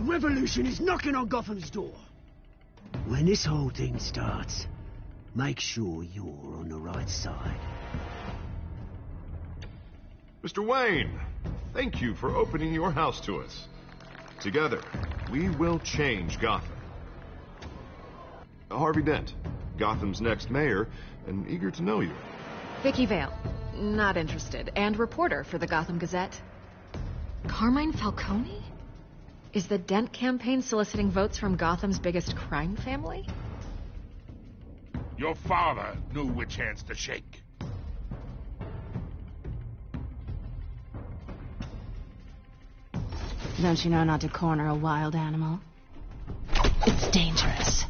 revolution is knocking on Gotham's door. When this whole thing starts, make sure you're on the right side. Mr. Wayne, thank you for opening your house to us. Together, we will change Gotham. Harvey Dent, Gotham's next mayor, and eager to know you. Vicky Vale, not interested, and reporter for the Gotham Gazette. Carmine Falcone? Is the Dent campaign soliciting votes from Gotham's biggest crime family? Your father knew which hands to shake. Don't you know not to corner a wild animal? It's dangerous.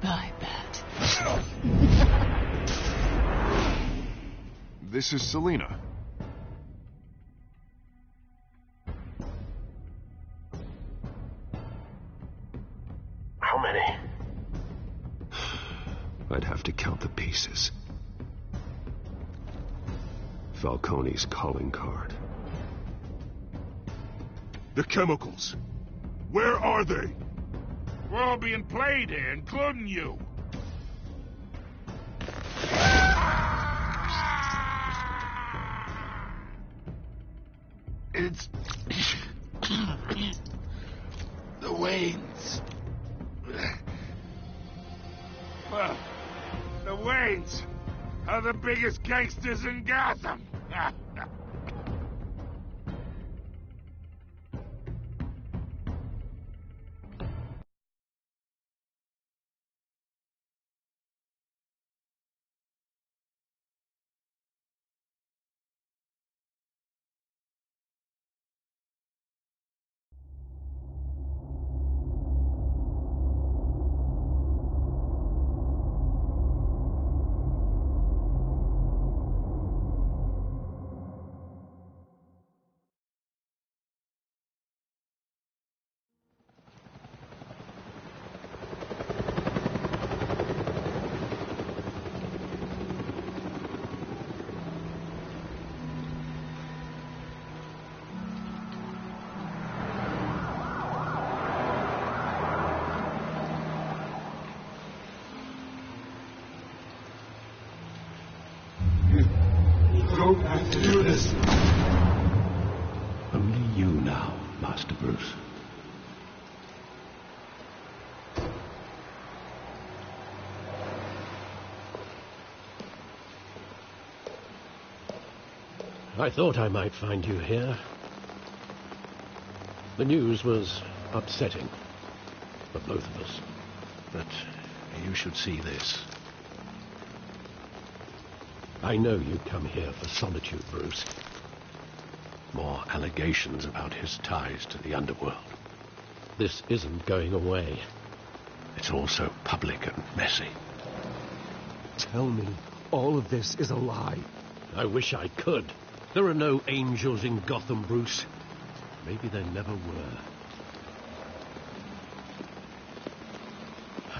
I bet. This is Selina. How many? I'd have to count the pieces. Falcone's calling card. The chemicals. Where are they? We're all being played here, including you. It's... the Waynes. Well, the Waynes are the biggest gangsters in Gotham. Don't have to do this. Only you now, Master Bruce. I thought I might find you here. The news was upsetting for both of us. But you should see this. I know you come here for solitude, Bruce. More allegations about his ties to the underworld. This isn't going away. It's all so public and messy. Tell me all of this is a lie. I wish I could. There are no angels in Gotham, Bruce. Maybe there never were.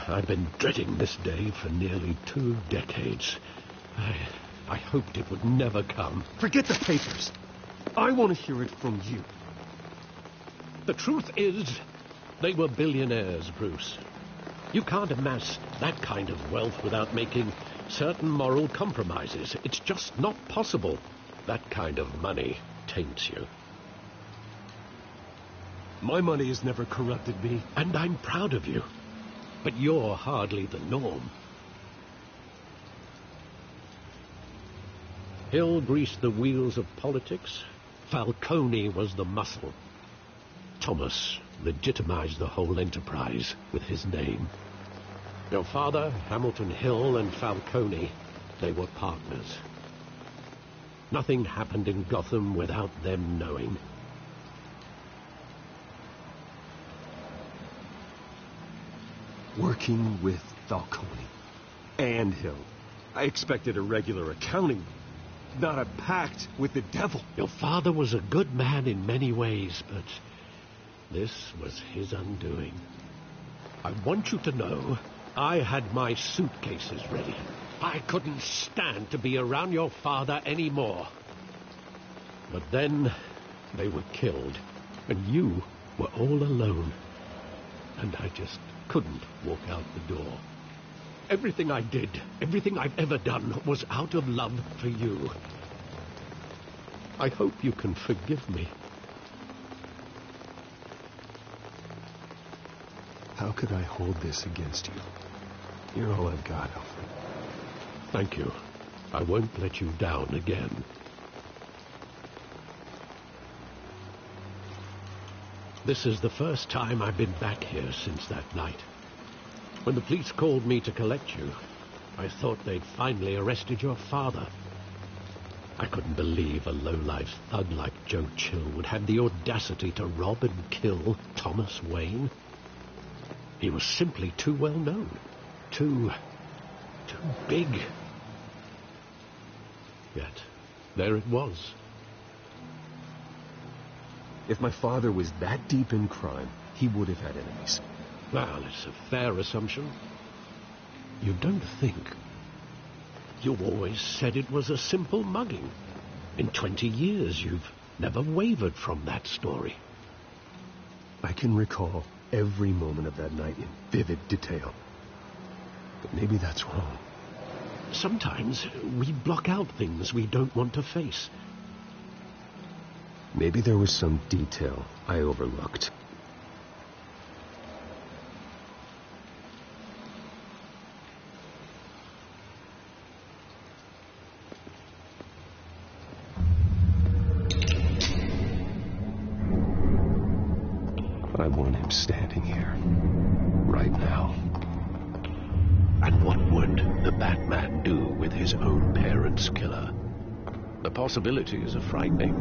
I've been dreading this day for nearly 2 decades. I hoped it would never come. Forget the papers. I want to hear it from you. The truth is, they were billionaires, Bruce. You can't amass that kind of wealth without making certain moral compromises. It's just not possible. That kind of money taints you. My money has never corrupted me. And I'm proud of you. But you're hardly the norm. Hill greased the wheels of politics. Falcone was the muscle. Thomas legitimized the whole enterprise with his name. Your father, Hamilton Hill, and Falcone, they were partners. Nothing happened in Gotham without them knowing. Working with Falcone and Hill. I expected a regular accounting, not a pact with the devil. Your father was a good man in many ways, but this was his undoing. I want you to know I had my suitcases ready. I couldn't stand to be around your father anymore. But then they were killed, and you were all alone. And I just couldn't walk out the door. Everything I did, everything I've ever done, was out of love for you. I hope you can forgive me. How could I hold this against you? You're all I've got, Alfred. Thank you. I won't let you down again. This is the first time I've been back here since that night. When the police called me to collect you, I thought they'd finally arrested your father. I couldn't believe a low-life thug like Joe Chill would have the audacity to rob and kill Thomas Wayne. He was simply too well known. Too big. Yet, there it was. If my father was that deep in crime, he would have had enemies. Well, it's a fair assumption. You don't think. You always said it was a simple mugging. In 20 years, you've never wavered from that story. I can recall every moment of that night in vivid detail. But maybe that's wrong. Sometimes we block out things we don't want to face. Maybe there was some detail I overlooked. I want him standing here, right now. And what would the Batman do with his own parents' killer? The possibilities are frightening.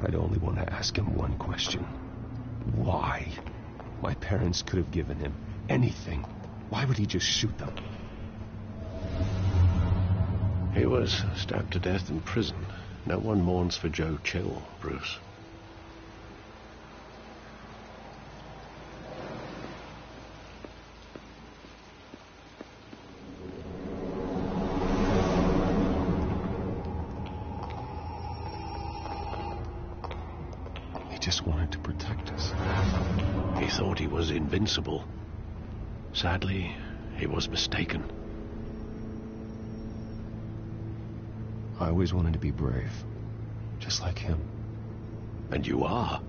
I'd only want to ask him one question. Why? My parents could have given him anything. Why would he just shoot them? He was stabbed to death in prison. No one mourns for Joe Chill, Bruce. He just wanted to protect us. He thought he was invincible. Sadly, he was mistaken. I always wanted to be brave, just like him. And you are.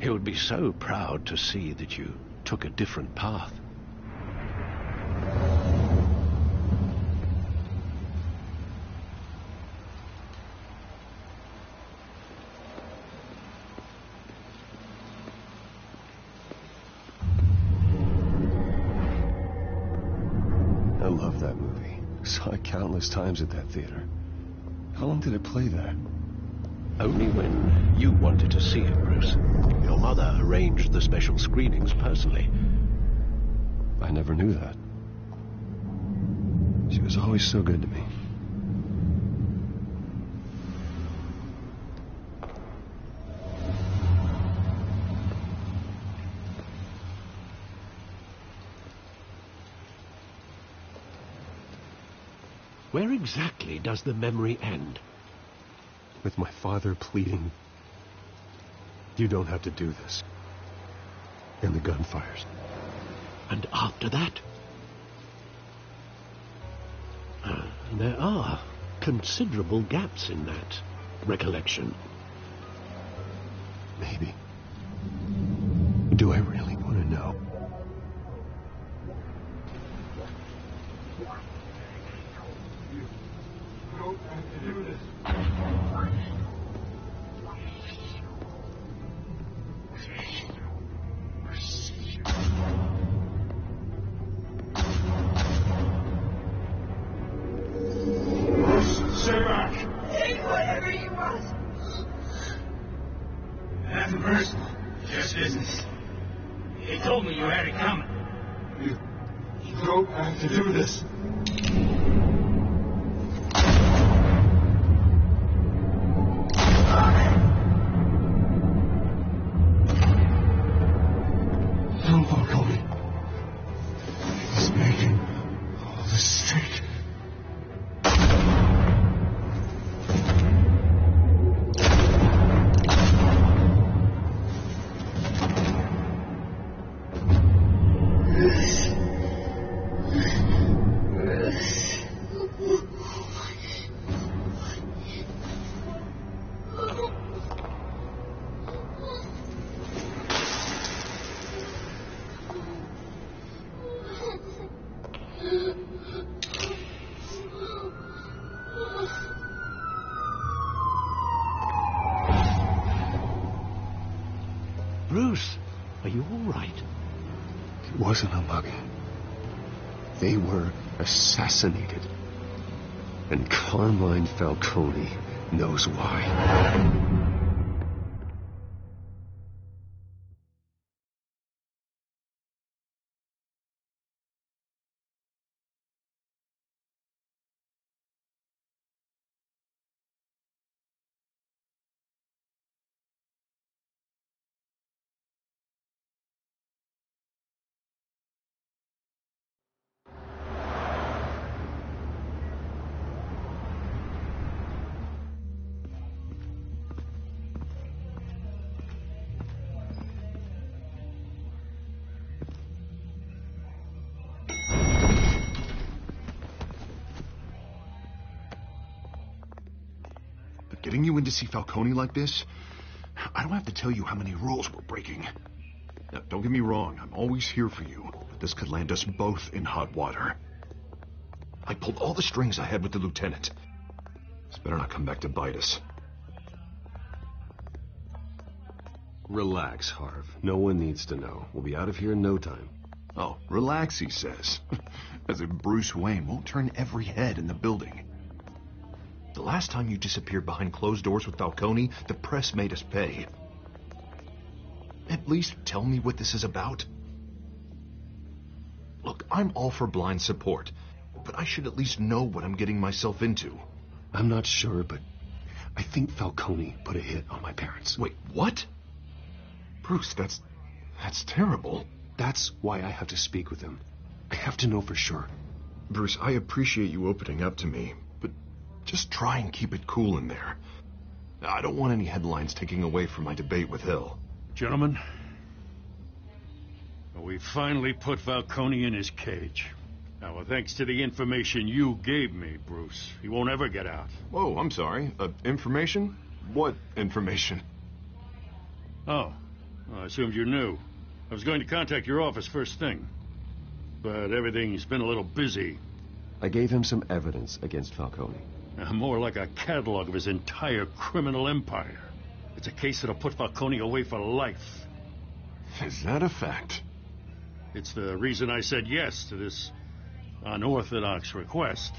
He would be so proud to see that you took a different path. I love that movie. Saw it countless times at that theater. How long did it play there? Only when you wanted to see it, Bruce. Your mother arranged the special screenings personally. I never knew that. She was always so good to me. Where exactly does the memory end? With my father pleading, "You don't have to do this." And the gunfires. And after that? There are considerable gaps in that recollection. Maybe. Do I really want to know? You don't have to do this. Stay back. Take whatever you want. Nothing personal. Just business. He told me you had it coming. You don't have to do this. Don't Falcone. He's making all this mistake. Bruce, are you all right? It wasn't a mugging. They were assassinated. And Carmine Falcone knows why. Getting you in to see Falcone like this? I don't have to tell you how many rules we're breaking. Now, don't get me wrong, I'm always here for you, but this could land us both in hot water. I pulled all the strings I had with the lieutenant. This better not come back to bite us. Relax, Harv. No one needs to know. We'll be out of here in no time. Oh, relax, he says. As if Bruce Wayne won't turn every head in the building. The last time you disappeared behind closed doors with Falcone, the press made us pay. At least tell me what this is about. Look, I'm all for blind support, but I should at least know what I'm getting myself into. I'm not sure, but I think Falcone put a hit on my parents. Wait, what? Bruce, that's terrible. That's why I have to speak with him. I have to know for sure. Bruce, I appreciate you opening up to me, but just try and keep it cool in there. I don't want any headlines taking away from my debate with Hill. Gentlemen, we finally put Falcone in his cage. Now, thanks to the information you gave me, Bruce, he won't ever get out. Whoa, I'm sorry. Information? What information? Oh, well, I assumed you knew. I was going to contact your office first thing, but everything's been a little busy. I gave him some evidence against Falcone. More like a catalog of his entire criminal empire. It's a case that'll put Falcone away for life. Is that a fact? It's the reason I said yes to this unorthodox request.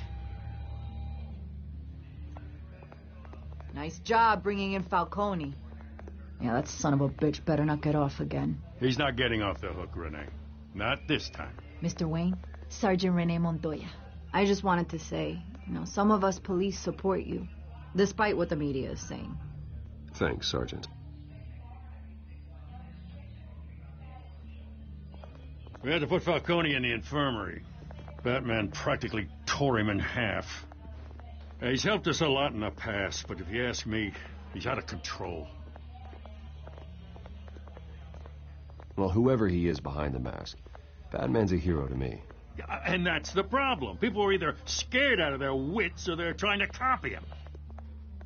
Nice job bringing in Falcone. Yeah, that son of a bitch better not get off again. He's not getting off the hook, Renee. Not this time. Mr. Wayne, Sergeant Renee Montoya. I just wanted to say, some of us police support you, despite what the media is saying. Thanks, Sergeant. We had to put Falcone in the infirmary. Batman practically tore him in half. He's helped us a lot in the past, but if you ask me, he's out of control. Well, whoever he is behind the mask, Batman's a hero to me. And that's the problem. People are either scared out of their wits or they're trying to copy him.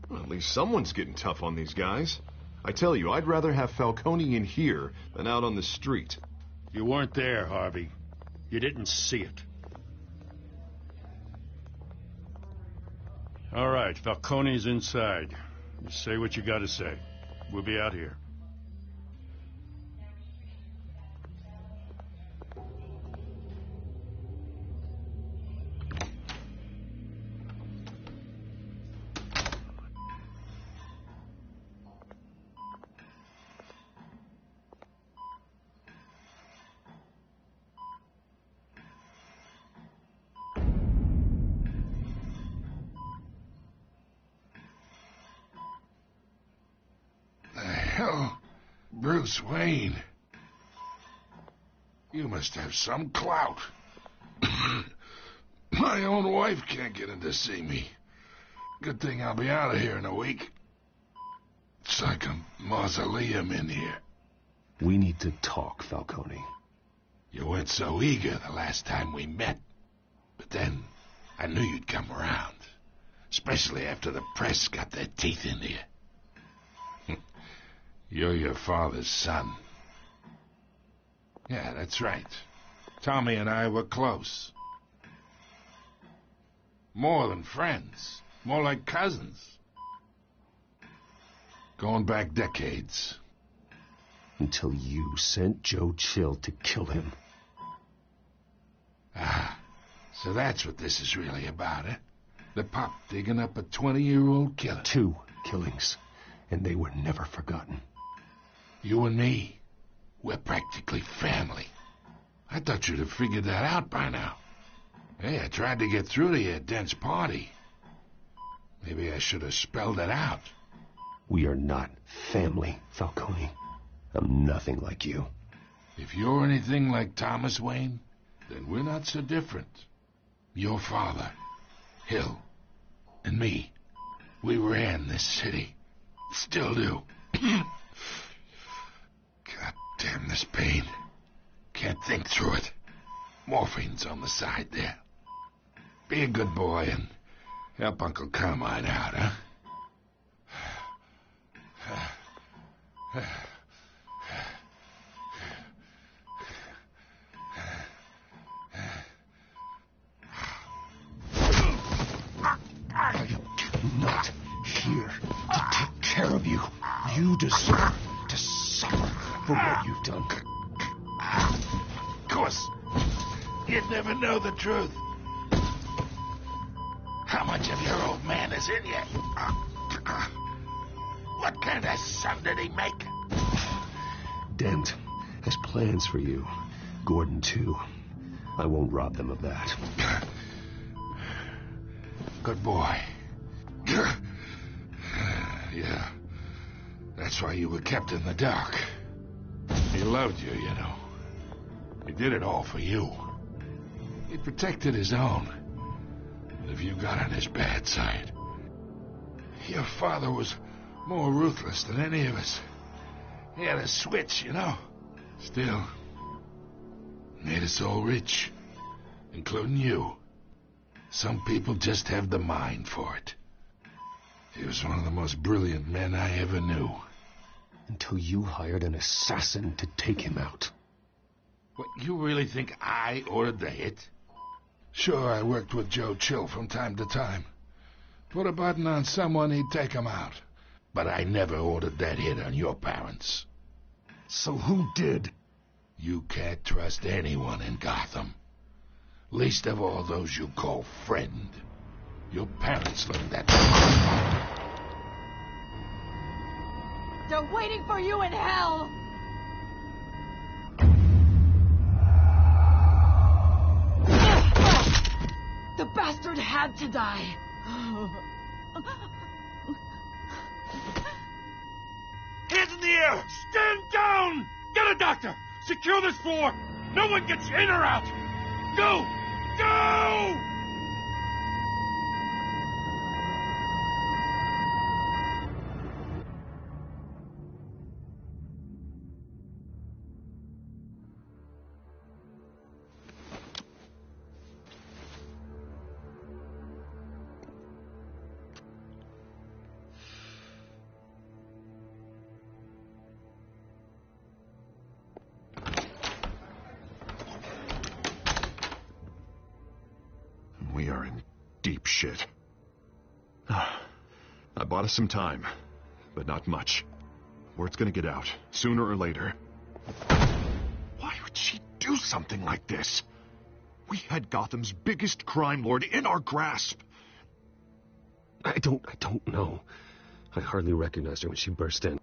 Well, at least someone's getting tough on these guys. I tell you, I'd rather have Falcone in here than out on the street. You weren't there, Harvey. You didn't see it. All right, Falcone's inside. You say what you gotta say. We'll be out here. Hell, Bruce Wayne. You must have some clout. My own wife can't get in to see me. Good thing I'll be out of here in a week. It's like a mausoleum in here. We need to talk, Falcone. You weren't so eager the last time we met. But then, I knew you'd come around. Especially after the press got their teeth into you. You're your father's son. Yeah, that's right. Tommy and I were close. More than friends. More like cousins. Going back decades. Until you sent Joe Chill to kill him. Ah, so that's what this is really about, eh? The pop digging up a 20-year-old killer. 2 killings, and they were never forgotten. You and me, we're practically family. I thought you'd have figured that out by now. Hey, I tried to get through to you at Dent's party. Maybe I should have spelled it out. We are not family, Falcone. I'm nothing like you. If you're anything like Thomas Wayne, then we're not so different. Your father, Hill, and me, we ran this city. Still do. God damn this pain. Can't think through it. Morphine's on the side there. Be a good boy and help Uncle Carmine out, huh? I am not here to take care of you. You deserve to suffer for what you've done. Of course, you'd never know the truth. How much of your old man is in you? What kind of son did he make? Dent has plans for you. Gordon, too. I won't rob them of that. Good boy. Yeah. That's why you were kept in the dark. He loved you, you know. He did it all for you. He protected his own. But if you got on his bad side, your father was more ruthless than any of us. He had a switch, you know. Still, made us all rich, including you. Some people just have the mind for it. He was one of the most brilliant men I ever knew. Until you hired an assassin to take him out. What, you really think I ordered the hit? Sure, I worked with Joe Chill from time to time. Put a button on someone, he'd take him out. But I never ordered that hit on your parents. So who did? You can't trust anyone in Gotham. Least of all those you call friend. Your parents learned that. They're waiting for you in hell! The bastard had to die. Hands in the air! Stand down! Get a doctor! Secure this floor! No one gets in or out! Go! Go! We are in deep shit. I bought us some time, but not much. Word's gonna get out, sooner or later. Why would she do something like this? We had Gotham's biggest crime lord in our grasp. I don't know. I hardly recognized her when she burst in.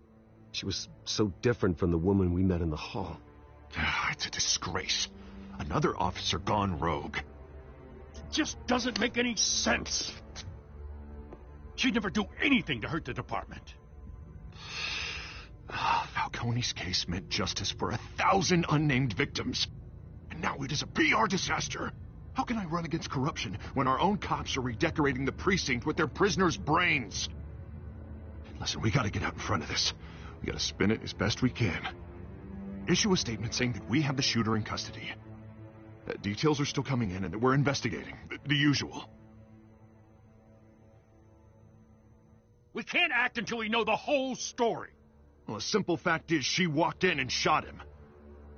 She was so different from the woman we met in the hall. It's a disgrace. Another officer gone rogue. Just doesn't make any sense. She'd never do anything to hurt the department. Falcone's case meant justice for 1,000 unnamed victims. And now it is a PR disaster. How can I run against corruption when our own cops are redecorating the precinct with their prisoners' brains? Listen, we gotta get out in front of this. We gotta spin it as best we can. Issue a statement saying that we have the shooter in custody. Details are still coming in and that we're investigating. The usual. We can't act until we know the whole story. Well, a simple fact is she walked in and shot him.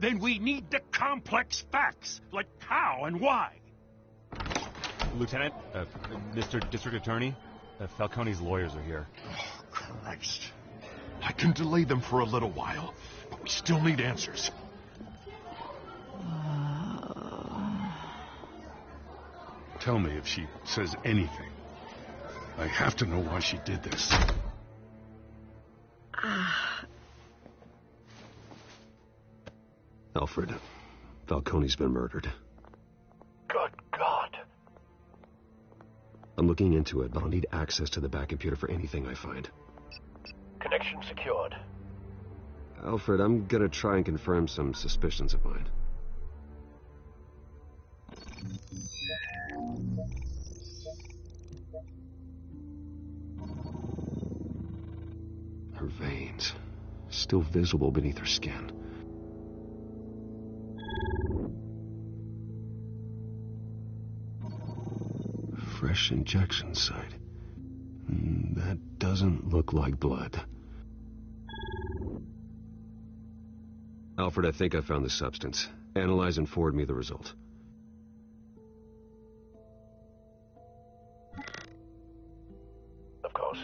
Then we need the complex facts, like how and why. Lieutenant, Mr. District Attorney, Falcone's lawyers are here. Oh, Christ. I can delay them for a little while, but We still need answers. Tell me if she says anything. I have to know why she did this. Alfred, Falcone's been murdered. Good God. I'm looking into it, but I'll need access to the back computer for anything I find. Connection secured. Alfred, I'm gonna try and confirm some suspicions of mine. Her veins, still visible beneath her skin. Fresh injection site. That doesn't look like blood. Alfred, I think I found the substance. Analyze and forward me the result. Of course.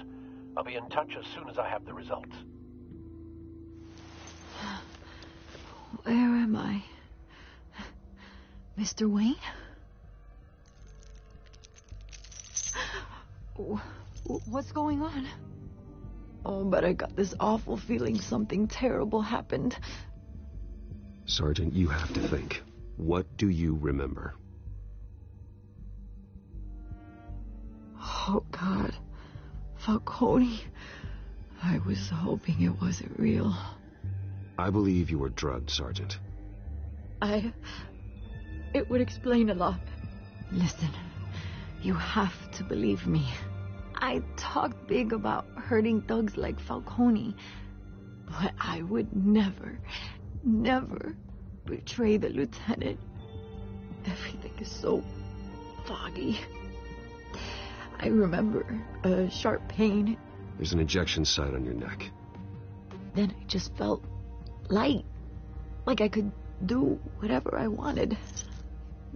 I'll be in touch as soon as I have the results. Where am I? Mr. Wayne? What's going on? Oh, but I got this awful feeling something terrible happened. Sergeant, you have to think. What do you remember? Oh, God. Falcone. I was hoping it wasn't real. I believe you were drugged, Sergeant. It would explain a lot. Listen, you have to believe me. I talked big about hurting thugs like Falcone, but I would never betray the lieutenant. Everything is so foggy. I remember a sharp pain. There's an injection site on your neck. Then I just felt light. Like I could do whatever I wanted.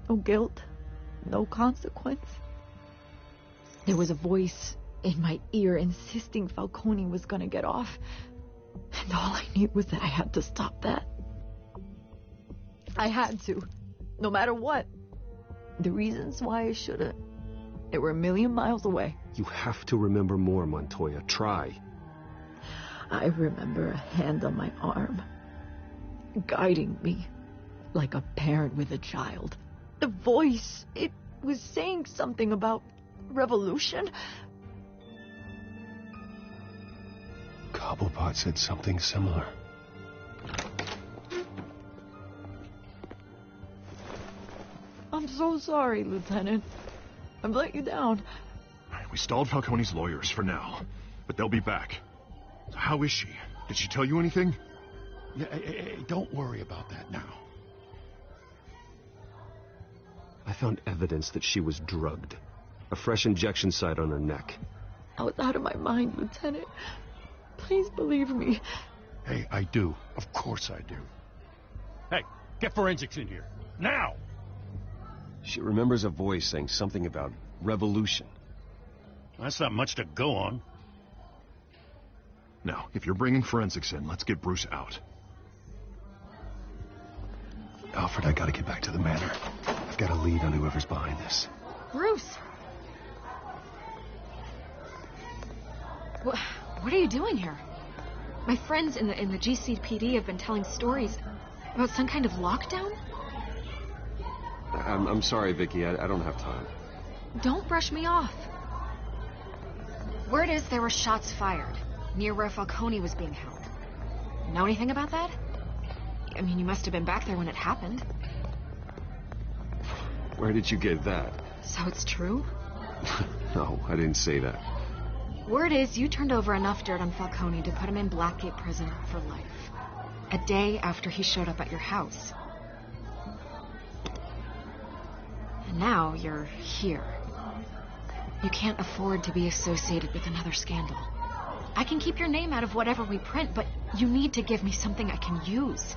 No guilt. No consequence. There was a voice in my ear insisting Falcone was gonna get off. And all I knew was that I had to stop that. I had to. No matter what. The reasons why I shouldn't, they were a million miles away. You have to remember more, Montoya. Try. I remember a hand on my arm, guiding me like a parent with a child. The voice, it was saying something about revolution. Cobblepot said something similar. I'm so sorry, Lieutenant. I've let you down. We stalled Falcone's lawyers for now, but they'll be back. How is she? Did she tell you anything? Yeah, hey, don't worry about that now. I found evidence that she was drugged. A fresh injection site on her neck. I was out of my mind, Lieutenant. Please believe me. Hey, I do. Of course I do. Hey, get forensics in here. Now! She remembers a voice saying something about revolution. That's not much to go on. Now, if you're bringing forensics in, let's get Bruce out. Alfred, I gotta get back to the manor. I've got a lead on whoever's behind this. Bruce! What are you doing here? My friends in the GCPD have been telling stories about some kind of lockdown? I'm sorry, Vicky. I don't have time. Don't brush me off. Word is there were shots fired near where Falcone was being held. Know anything about that? I mean, you must have been back there when it happened. Where did you get that? So it's true? No, I didn't say that. Word is you turned over enough dirt on Falcone to put him in Blackgate prison for life. A day after he showed up at your house. And now you're here. You can't afford to be associated with another scandal. I can keep your name out of whatever we print, but you need to give me something I can use.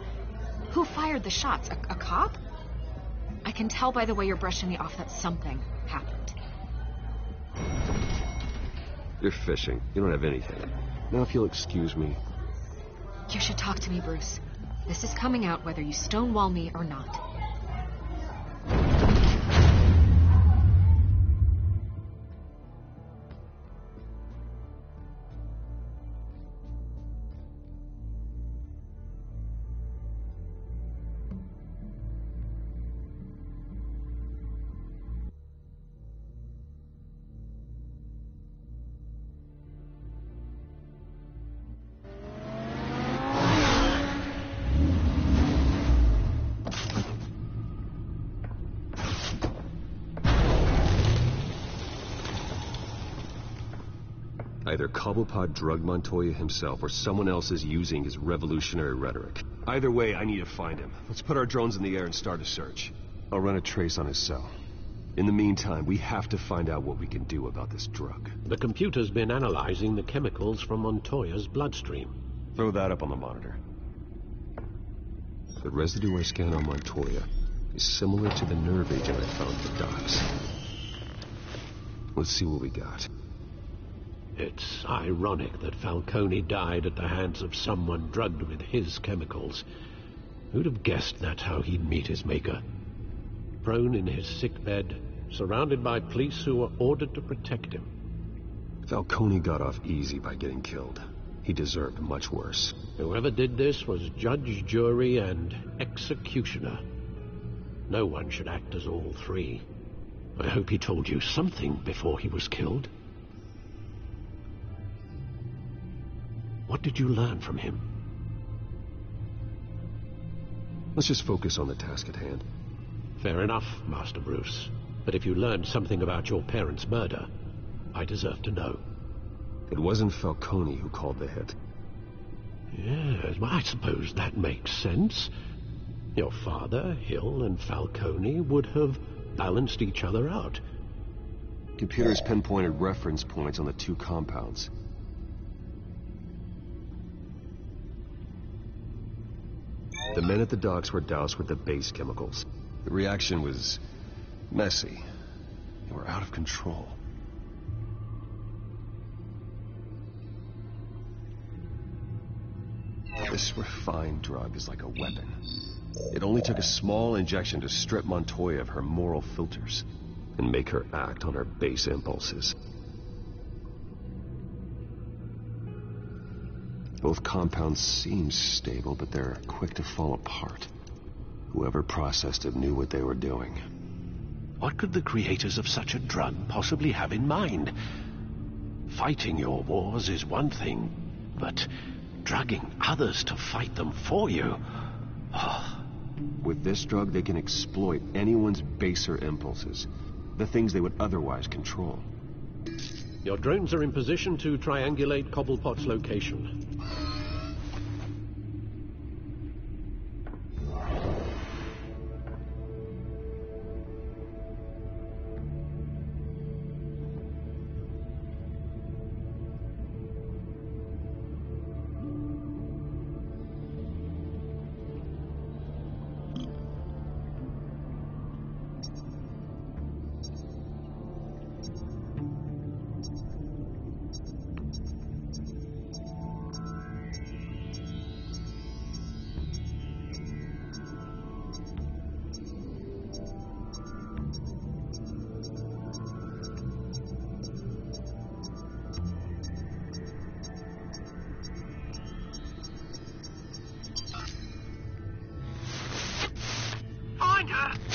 Who fired the shots? A cop? I can tell by the way you're brushing me off that something happened. You're fishing. You don't have anything. Now, if you'll excuse me. You should talk to me, Bruce. This is coming out whether you stonewall me or not. Either Cobblepot drugged Montoya himself, or someone else is using his revolutionary rhetoric. Either way, I need to find him. Let's put our drones in the air and start a search. I'll run a trace on his cell. In the meantime, we have to find out what we can do about this drug. The computer's been analyzing the chemicals from Montoya's bloodstream. Throw that up on the monitor. The residue I scan on Montoya is similar to the nerve agent I found at the docks. Let's see what we got. It's ironic that Falcone died at the hands of someone drugged with his chemicals. Who'd have guessed that's how he'd meet his maker? Prone in his sickbed, surrounded by police who were ordered to protect him. Falcone got off easy by getting killed. He deserved much worse. Whoever did this was judge, jury, and executioner. No one should act as all three. I hope he told you something before he was killed. What did you learn from him? Let's just focus on the task at hand. Fair enough, Master Bruce. But if you learned something about your parents' murder, I deserve to know. It wasn't Falcone who called the hit. Yes, well, I suppose that makes sense. Your father, Hill, and Falcone would have balanced each other out. Computers pinpointed reference points on the two compounds. The men at the docks were doused with the base chemicals. The reaction was messy. They were out of control. This refined drug is like a weapon. It only took a small injection to strip Montoya of her moral filters and make her act on her base impulses. Both compounds seem stable, but they're quick to fall apart. Whoever processed it knew what they were doing. What could the creators of such a drug possibly have in mind? Fighting your wars is one thing, but drugging others to fight them for you... Oh. With this drug, they can exploit anyone's baser impulses, the things they would otherwise control. Your drones are in position to triangulate Cobblepot's location.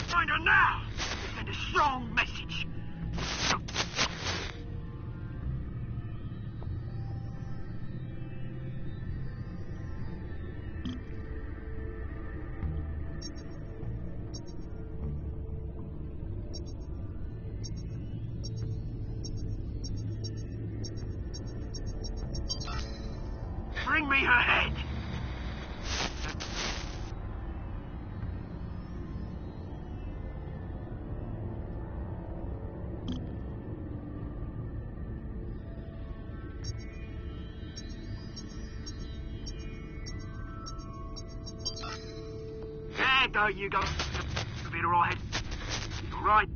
Find her now! Send a strong message. Bring me her head! There you go. Feel all right. All right.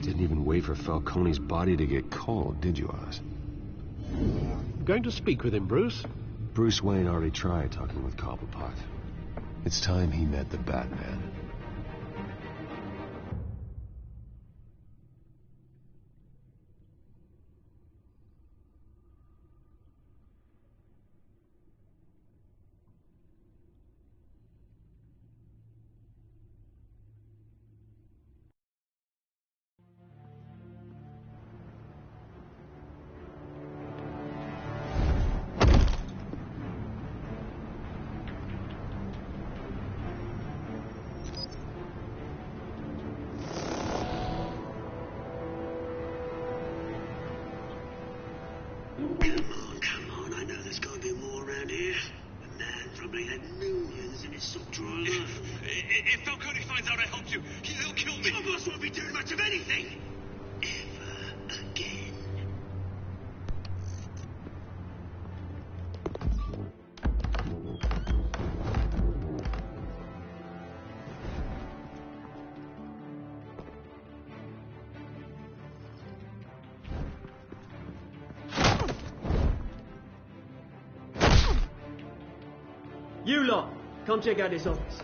Didn't even wait for Falcone's body to get cold, did you, Oz? Going to speak with him, Bruce? Bruce Wayne already tried talking with Cobblepot. It's time he met the Batman. Come on, I know there's got to be more around here. The man probably had millions in his soul-dry life. If Falcone finds out I helped you, he'll kill me. Your boss won't be doing much of anything. Ever again. You lot, come check out this office.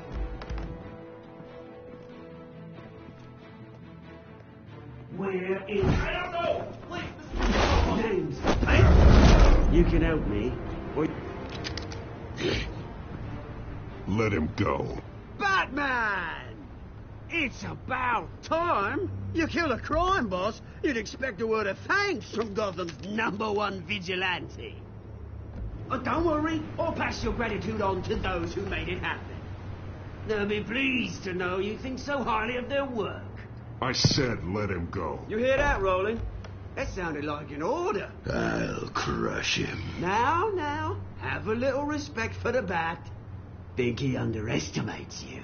Where is... I don't know. Please. James, hey? You can help me. Or... Let him go. Batman! It's about time. You kill a crime boss, you'd expect a word of thanks from Gotham's #1 vigilante. Oh, don't worry, I'll pass your gratitude on to those who made it happen. They'll be pleased to know you think so highly of their work. I said let him go. You hear that, Roland? That sounded like an order. I'll crush him. Now, have a little respect for the Bat. Think he underestimates you.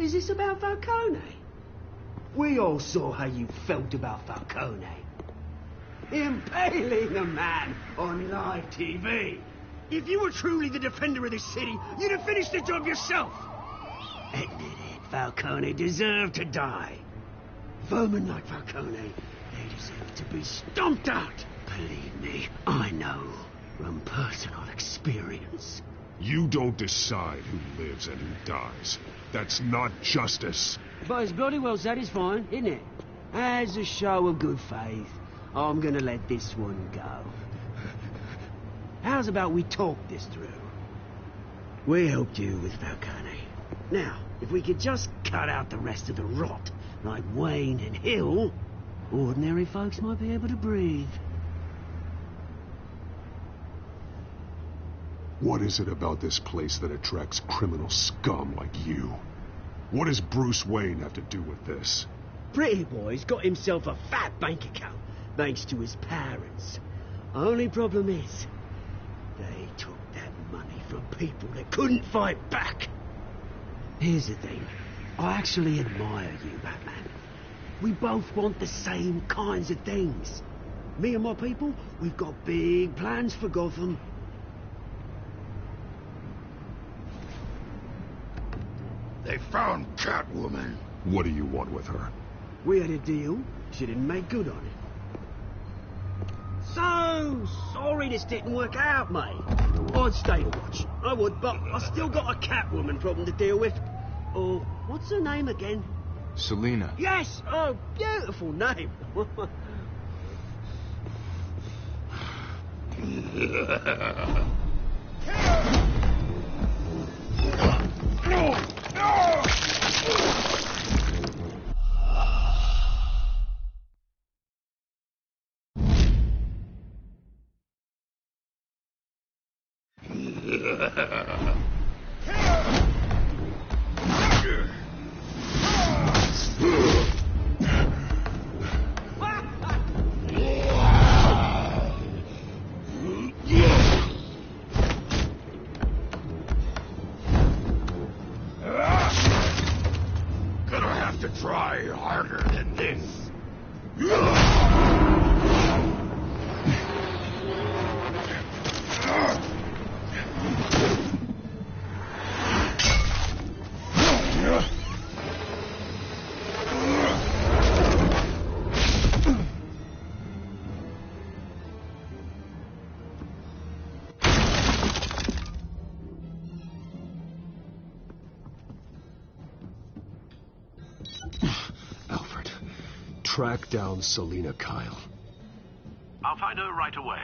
Is this about Falcone? We all saw how you felt about Falcone. Impaling a man on live TV. If you were truly the defender of this city, you'd have finished the job yourself. Admit it, Falcone deserved to die. Vermin like Falcone, they deserve to be stomped out. Believe me, I know from personal experience. You don't decide who lives and who dies. That's not justice. But it's bloody well satisfying, isn't it? As a show of good faith, I'm gonna let this one go. How's about we talk this through? We helped you with Falcone. Now, if we could just cut out the rest of the rot, like Wayne and Hill, ordinary folks might be able to breathe. What is it about this place that attracts criminal scum like you? What does Bruce Wayne have to do with this? Pretty boy's got himself a fat bank account, thanks to his parents. Only problem is, they took that money from people that couldn't fight back. Here's the thing. I actually admire you, Batman. We both want the same kinds of things. Me and my people, we've got big plans for Gotham. They found Catwoman. What do you want with her? We had a deal. She didn't make good on it. So sorry this didn't work out, mate. I'd stay to watch. I would, but I still got a Catwoman problem to deal with. Oh, what's her name again? Selina. Yes! Oh, beautiful name. Gonna have to try harder than this. track down Selina Kyle. I'll find her right away.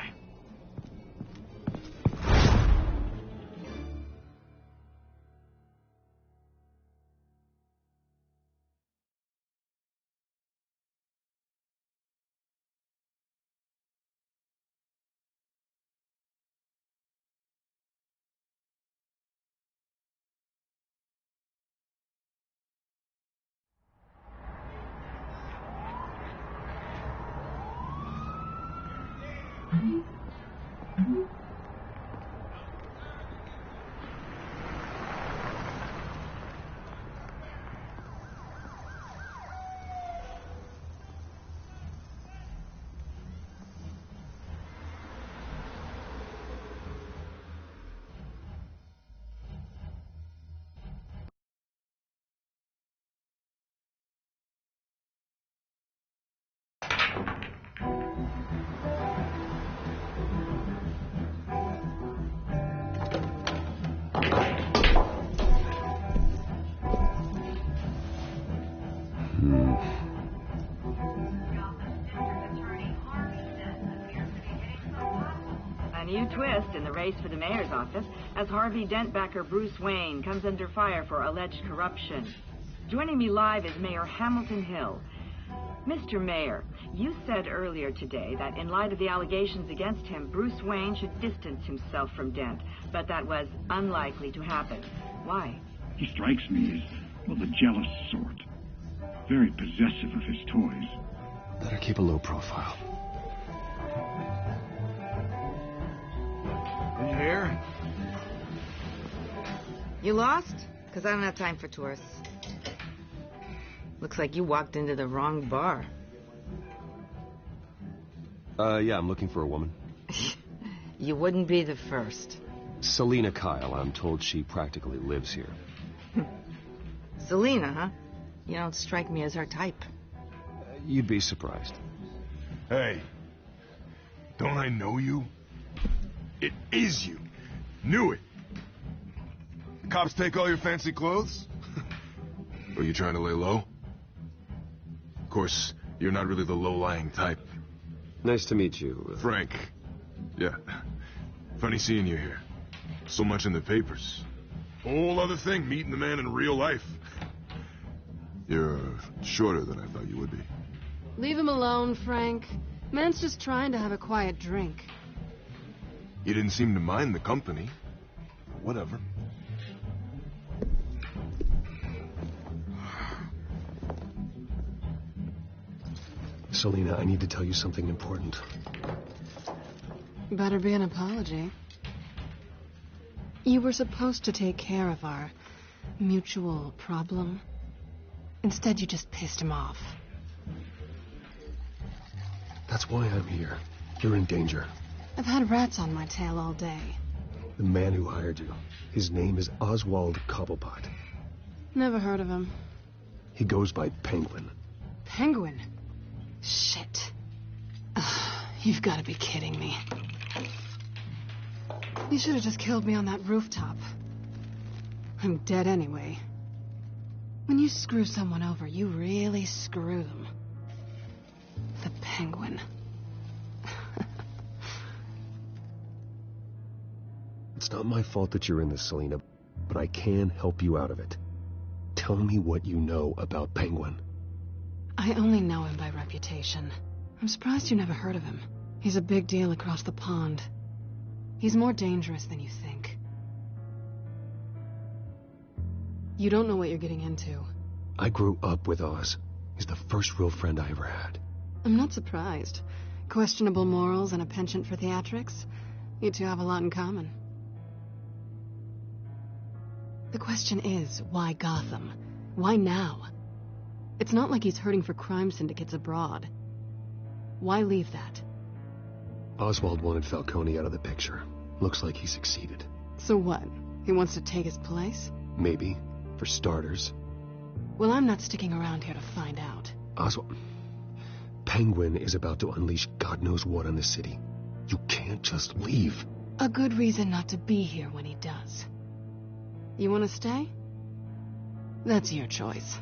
A new twist in the race for the mayor's office as Harvey Dent backer Bruce Wayne comes under fire for alleged corruption. Joining me live is Mayor Hamilton Hill. Mr. Mayor, you said earlier today that in light of the allegations against him, Bruce Wayne should distance himself from Dent, but that was unlikely to happen. Why? He strikes me as, well, the jealous sort. Very possessive of his toys. Better keep a low profile. In here? You lost? Because I don't have time for tourists. Looks like you walked into the wrong bar. Yeah, I'm looking for a woman. You wouldn't be the first. Selina Kyle, I'm told she practically lives here. Selina, huh? You don't strike me as her type. You'd be surprised. Hey, don't I know you? It is you. Knew it. The cops take all your fancy clothes? Are you trying to lay low? Of course, you're not really the low-lying type. Nice to meet you. Frank. Yeah. Funny seeing you here. So much in the papers. Whole other thing, meeting the man in real life. You're shorter than I thought you would be. Leave him alone, Frank. Man's just trying to have a quiet drink. You didn't seem to mind the company. Whatever. Selina, I need to tell you something important. Better be an apology. You were supposed to take care of our mutual problem. Instead, you just pissed him off. That's why I'm here. You're in danger. I've had rats on my tail all day. The man who hired you, his name is Oswald Cobblepot. Never heard of him. He goes by Penguin. Penguin? Shit. Ugh, you've got to be kidding me. You should have just killed me on that rooftop. I'm dead anyway. When you screw someone over, you really screw them. The Penguin. It's not my fault that you're in this, Selina, but I can help you out of it. Tell me what you know about Penguin. I only know him by reputation. I'm surprised you never heard of him. He's a big deal across the pond. He's more dangerous than you think. You don't know what you're getting into. I grew up with Oz. He's the first real friend I ever had. I'm not surprised. Questionable morals and a penchant for theatrics. You two have a lot in common. The question is, why Gotham? Why now? It's not like he's hurting for crime syndicates abroad. Why leave that? Oswald wanted Falcone out of the picture. Looks like he succeeded. So what? He wants to take his place? Maybe. For starters. Well, I'm not sticking around here to find out. Oswald... Penguin is about to unleash God knows what on the city. You can't just leave. A good reason not to be here when he does. You want to stay? That's your choice.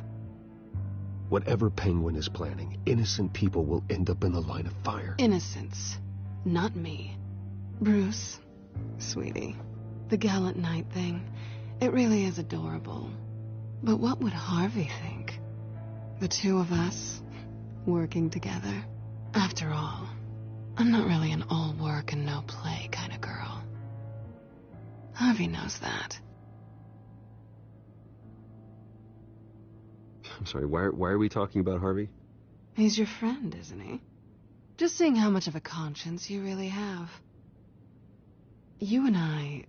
Whatever Penguin is planning, innocent people will end up in the line of fire. Innocence. Not me. Bruce, sweetie, the gallant knight thing, it really is adorable. But what would Harvey think? The two of us, working together. After all, I'm not really an all work and no play kind of girl. Harvey knows that. I'm sorry, why are we talking about Harvey? He's your friend, isn't he? Just seeing how much of a conscience you really have. You and I...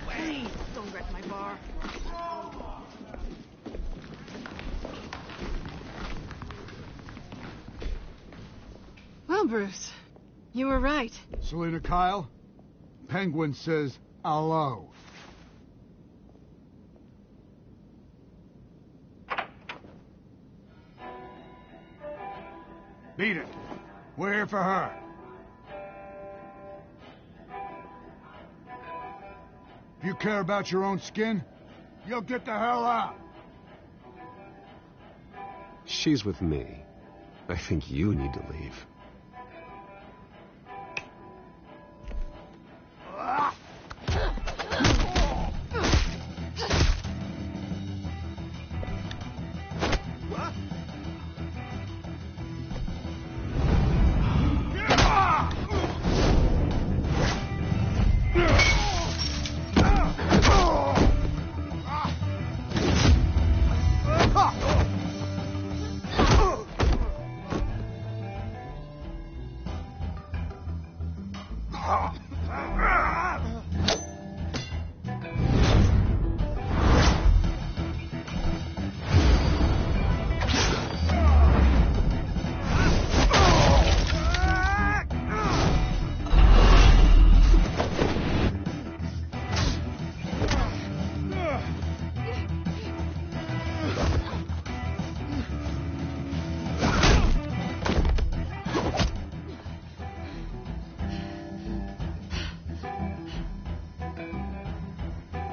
Please, don't wreck my bar. Well, Bruce, you were right. Selina Kyle, Penguin says hello. Beat it. We're here for her. If you care about your own skin, you'll get the hell out. She's with me. I think you need to leave.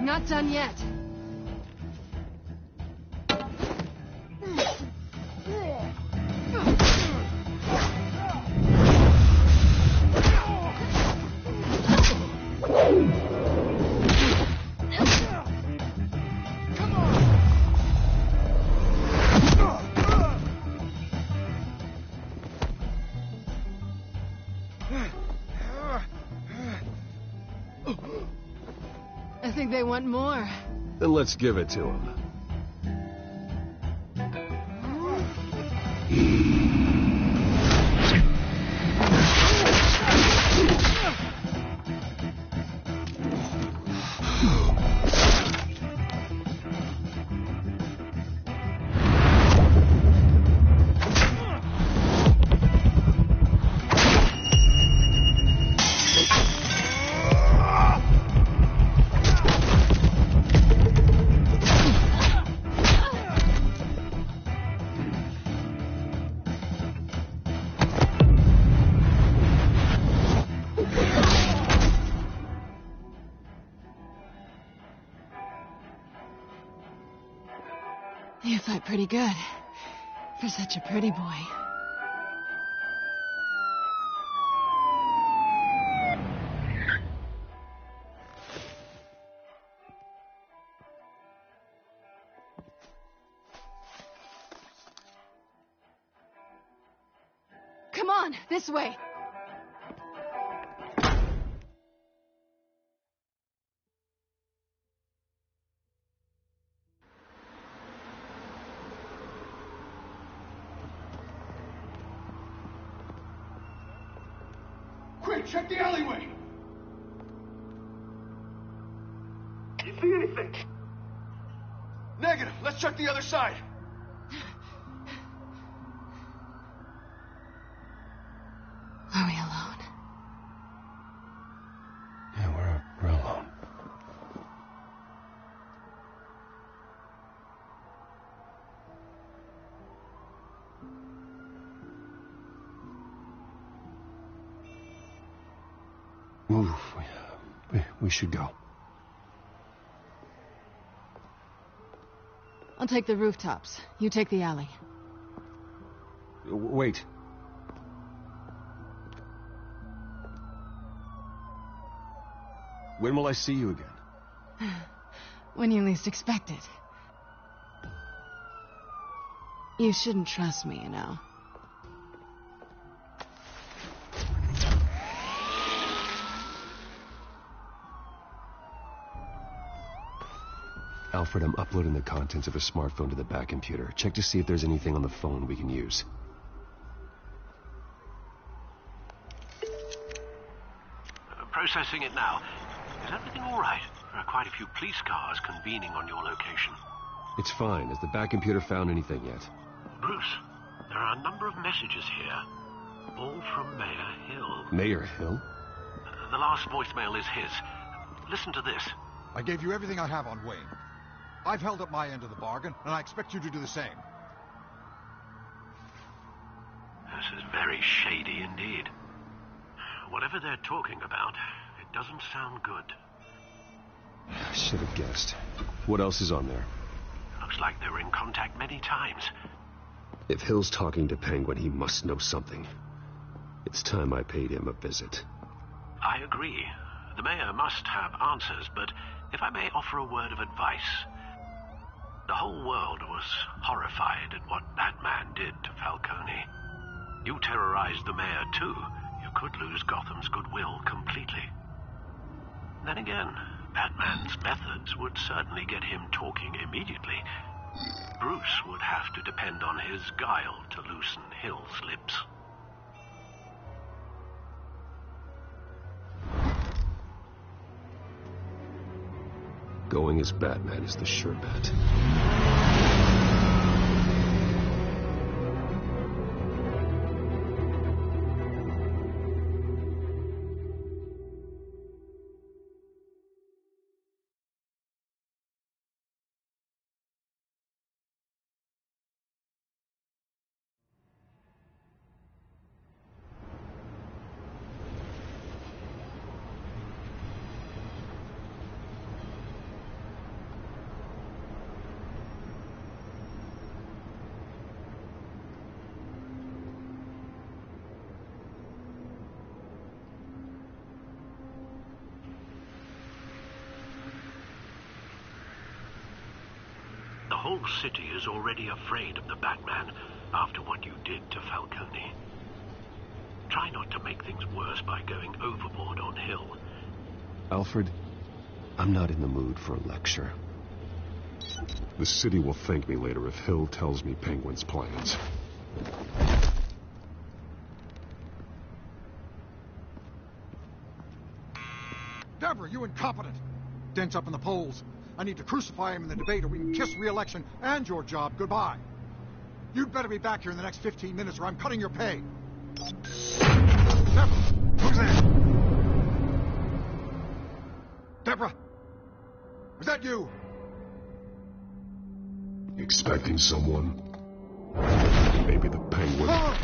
Not done yet. I think they want more. Then let's give it to them. You fight pretty good. For such a pretty boy. Come on, this way. Quick, check the alleyway! You see anything? Negative. Let's check the other side. Are we alone? Yeah, we're alone. Move. We should go. I'll take the rooftops. You take the alley. Wait. When will I see you again? When you least expect it. You shouldn't trust me, you know. Alfred, I'm uploading the contents of a smartphone to the back computer. Check to see if there's anything on the phone we can use. Processing it now. Is everything all right? There are quite a few police cars convening on your location. It's fine. Has the back computer found anything yet? Bruce, there are a number of messages here. All from Mayor Hill. Mayor Hill? The last voicemail is his. Listen to this. I gave you everything I have on Wayne. I've held up my end of the bargain, and I expect you to do the same. This is very shady indeed. Whatever they're talking about, it doesn't sound good. I should have guessed. What else is on there? Looks like they were in contact many times. If Hill's talking to Penguin, he must know something. It's time I paid him a visit. I agree. The mayor must have answers, but if I may offer a word of advice. The whole world was horrified at what Batman did to Falcone. You terrorized the mayor too. You could lose Gotham's goodwill completely. Then again, Batman's methods would certainly get him talking immediately. Bruce would have to depend on his guile to loosen Hill's lips. Going as Batman is the sure bet. The whole city is already afraid of the Batman after what you did to Falcone. Try not to make things worse by going overboard on Hill. Alfred, I'm not in the mood for a lecture. The city will thank me later if Hill tells me Penguin's plans. Deborah, you incompetent! Dent's up in the polls. I need to crucify him in the debate or we can kiss re-election and your job goodbye. You'd better be back here in the next 15 minutes or I'm cutting your pay. Deborah! Who's there? Deborah! Is that you? Expecting someone? Maybe the Penguin.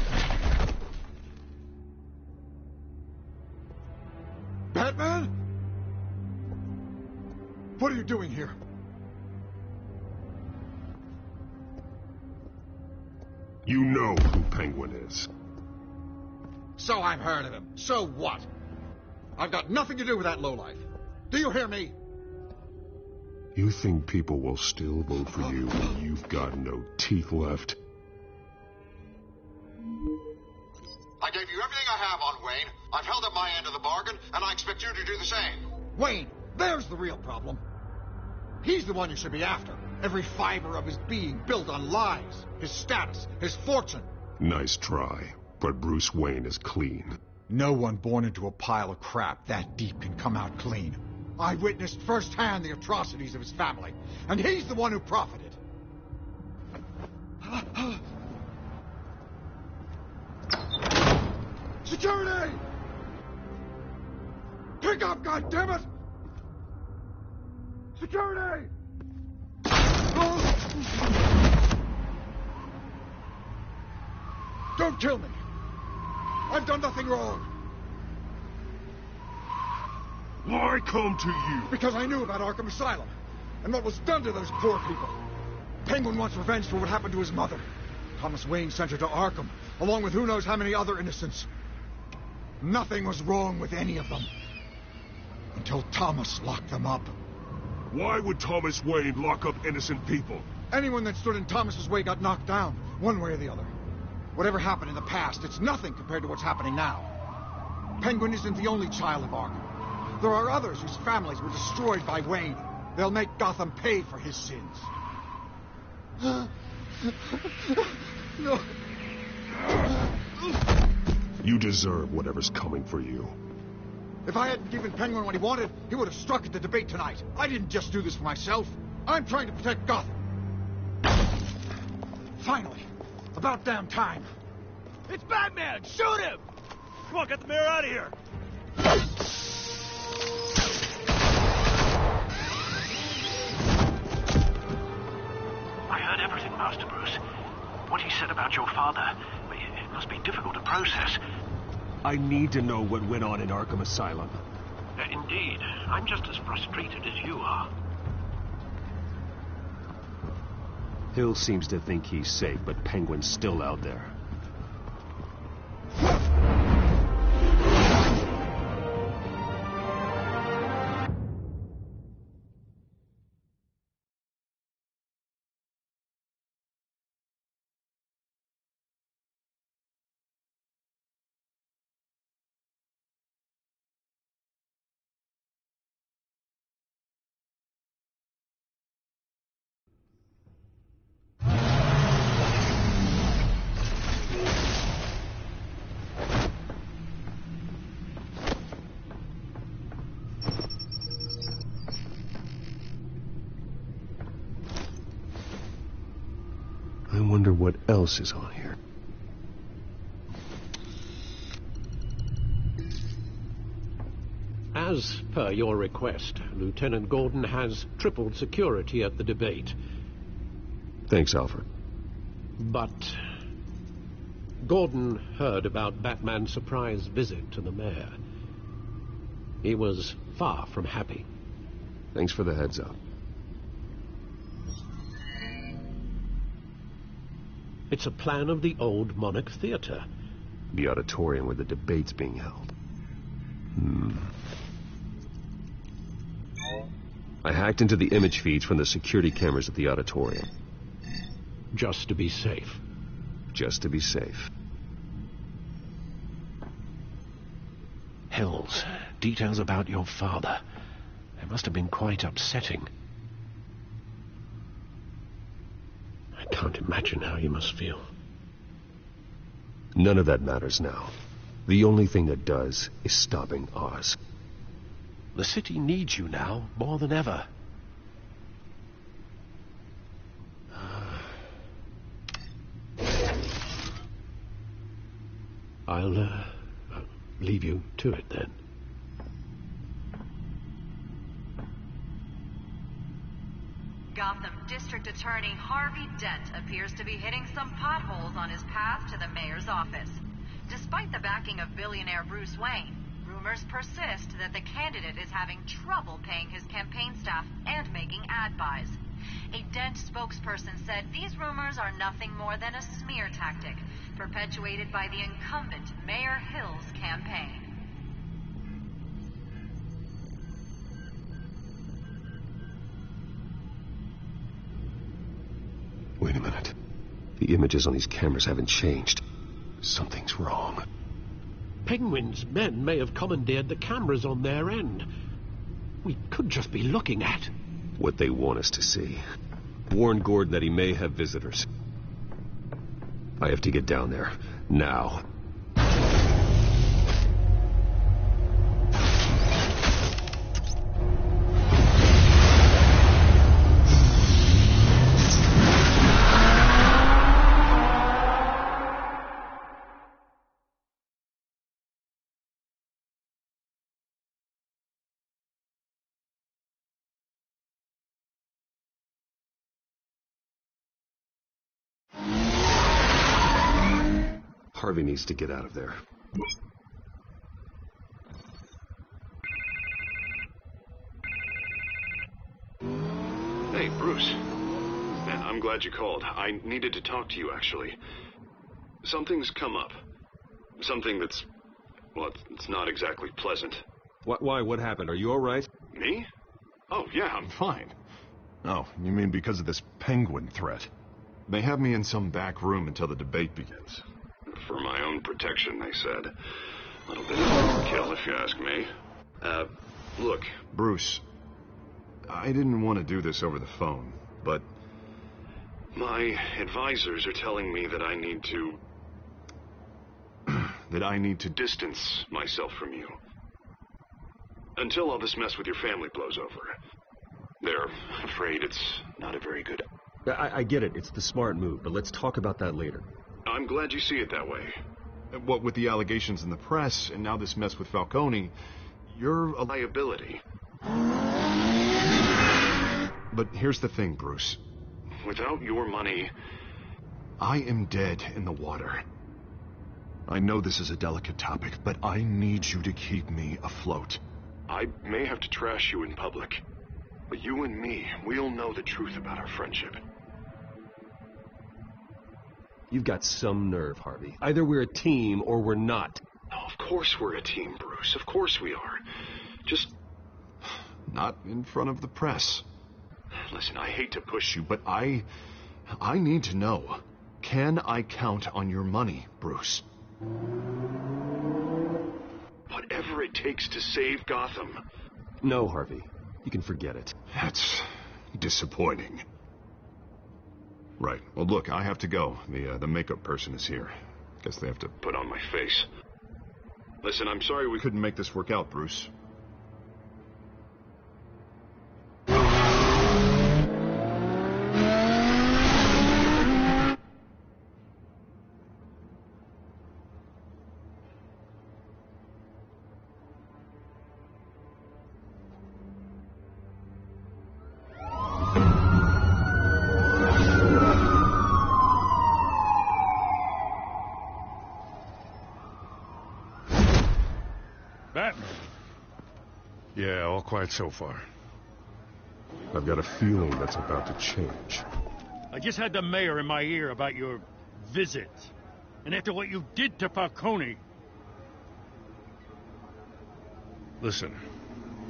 Batman? What are you doing here? You know who Penguin is. So I've heard of him. So what? I've got nothing to do with that lowlife. Do you hear me? You think people will still vote for you when you've got no teeth left? I gave you everything I have on Wayne. I've held up my end of the bargain, and I expect you to do the same. Wayne, there's the real problem. He's the one you should be after. Every fiber of his being built on lies. His status, his fortune. Nice try, but Bruce Wayne is clean. No one born into a pile of crap that deep can come out clean. I witnessed firsthand the atrocities of his family, and he's the one who profited. Security! Pick up, goddammit! Security! Don't kill me! I've done nothing wrong! Why come to you? Because I knew about Arkham Asylum, and what was done to those poor people. Penguin wants revenge for what happened to his mother. Thomas Wayne sent her to Arkham, along with who knows how many other innocents. Nothing was wrong with any of them. Until Thomas locked them up. Why would Thomas Wayne lock up innocent people? Anyone that stood in Thomas's way got knocked down, one way or the other. Whatever happened in the past, it's nothing compared to what's happening now. Penguin isn't the only child of Arkham. There are others whose families were destroyed by Wayne. They'll make Gotham pay for his sins. No. You deserve whatever's coming for you. If I hadn't given Penguin what he wanted, he would have struck at the debate tonight. I didn't just do this for myself. I'm trying to protect Gotham. Finally. About damn time. It's Batman! Shoot him! Come on, get the mayor out of here! I heard everything, Master Bruce. What he said about your father, it must be difficult to process. I need to know what went on in Arkham Asylum. Indeed. I'm just as frustrated as you are. Hill seems to think he's safe, but Penguin's still out there. I wonder what else is on here. As per your request, Lieutenant Gordon has tripled security at the debate. Thanks, Alfred. But Gordon heard about Batman's surprise visit to the mayor. He was far from happy. Thanks for the heads up. It's a plan of the old Monarch Theater. The auditorium where the debate's being held. I hacked into the image feeds from the security cameras at the auditorium. Just to be safe. Just to be safe. Hills, details about your father. They must have been quite upsetting. I can't imagine how you must feel. None of that matters now. The only thing that does is stopping Oz. The city needs you now, more than ever. I'll leave you to it then. Gotham District Attorney Harvey Dent appears to be hitting some potholes on his path to the mayor's office. Despite the backing of billionaire Bruce Wayne, rumors persist that the candidate is having trouble paying his campaign staff and making ad buys. A Dent spokesperson said these rumors are nothing more than a smear tactic perpetuated by the incumbent Mayor Hill's campaign. Wait a minute. The images on these cameras haven't changed. Something's wrong. Penguin's men may have commandeered the cameras on their end. We could just be looking at what they want us to see. Warn Gordon that he may have visitors. I have to get down there. Now. Harvey needs to get out of there. Hey, Bruce. Man, I'm I'm glad you called. I needed to talk to you, actually. Something's come up. Something that's... well, it's not exactly pleasant. Why? What happened? Are you all right? Me? Oh, yeah, I'm fine. Oh, you mean because of this penguin threat? They have me in some back room until the debate begins. For my own protection, they said. A little bit of overkill, if you ask me. Look, Bruce, I didn't want to do this over the phone, but my advisors are telling me that I need to... that I need to distance myself from you. Until all this mess with your family blows over. They're afraid it's not a very good... I get it. It's the smart move, but let's talk about that later. I'm glad you see it that way. What with the allegations in the press, and now this mess with Falcone, you're a liability. But here's the thing, Bruce. Without your money, I am dead in the water. I know this is a delicate topic, but I need you to keep me afloat. I may have to trash you in public, but you and me, we'll know the truth about our friendship. You've got some nerve, Harvey. Either we're a team or we're not. No, of course we're a team, Bruce. Of course we are. Just not in front of the press. Listen, I hate to push you, but I need to know. Can I count on your money, Bruce? Whatever it takes to save Gotham. No, Harvey. You can forget it. That's disappointing. Right. Well, look, I have to go. The makeup person is here. Guess they have to put on my face. Listen, I'm sorry we couldn't make this work out, Bruce. Batman? Yeah, all quiet so far. I've got a feeling that's about to change. I just had the mayor in my ear about your visit. And after what you did to Falcone... Listen,